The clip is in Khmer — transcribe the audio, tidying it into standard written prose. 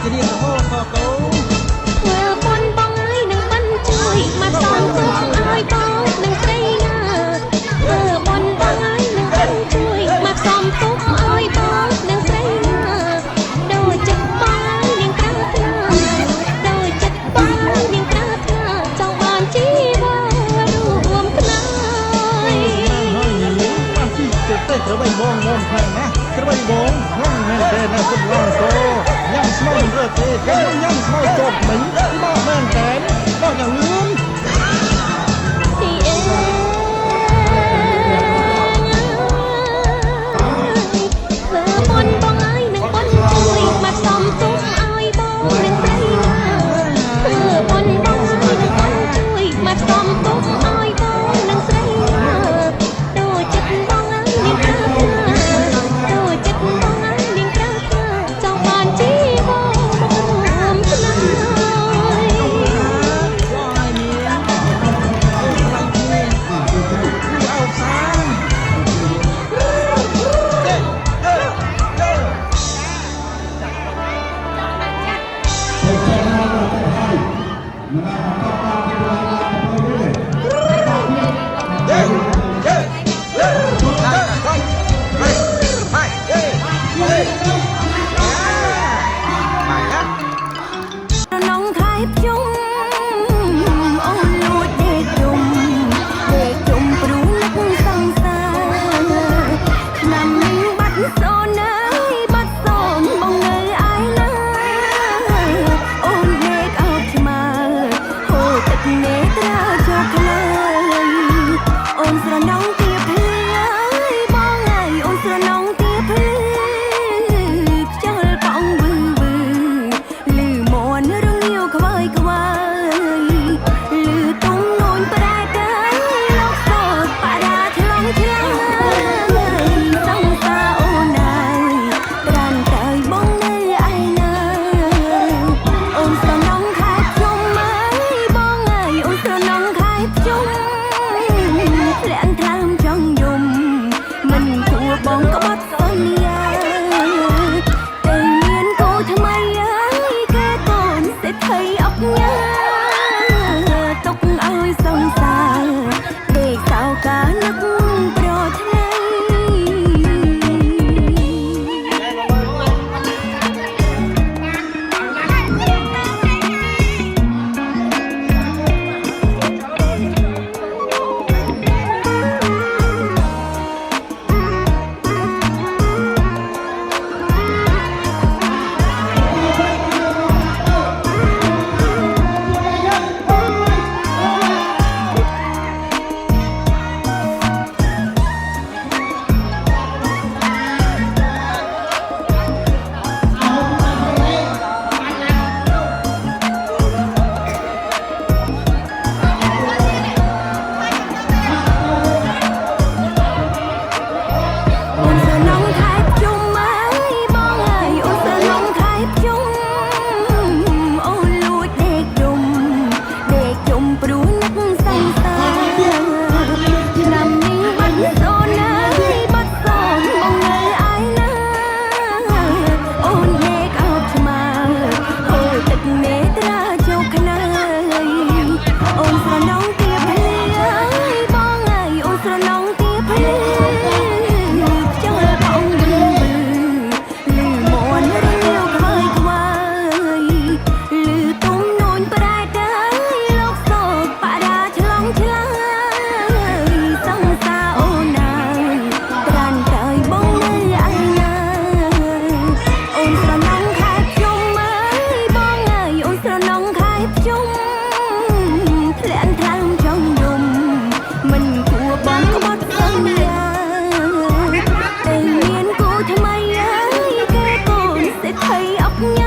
จะเรียกโทษต่อโตធ្វើបុណ្យបងហើយនឹងបានជួយមកសំទុកឲ្យបងនឹងស្រីណាធ្វើបុណ្យបងហើយនឹងបានជួយមកសំទុកឲ្យបងនឹងស្រីណាដូចចិត្តបងហើយនឹងប្រាថ្នាដូចចិត្តបងហើយនឹងប្រាថ្នាចង់បានជីវ៉ារួមគ្នាមកជីទៅត្រូវឲ្យបងងំខ្លាំងណាត្រូវឲ្យបងខ្លាំងមែនទេណាសុំឡងទៅញ៉ាំស្មៅរត់ទេខ្ញុំញ៉ាំស្មៅចប់មិញមកមែនតែមកយ៉ាងលឿនទីអើធ្វើបុណ្យបងហើយនឹងបុណ្យជួយមកសំទុកឲ្យបងនឹងស្រីណាធ្វើបុណ្យបងហើយនឹងបុណ្យជួយមកសំទុកឲ្យបងនឹងស្រីណាដូចចិត្តបងហើយនឹងប្រាថ្នាដូចចិត្តបងហើយនឹងប្រាថ្នាចង់បានជីវ៉ារួមគ្នាHãy subscribe cho kênh Ghiền Mì Gõ để không bỏ lỡ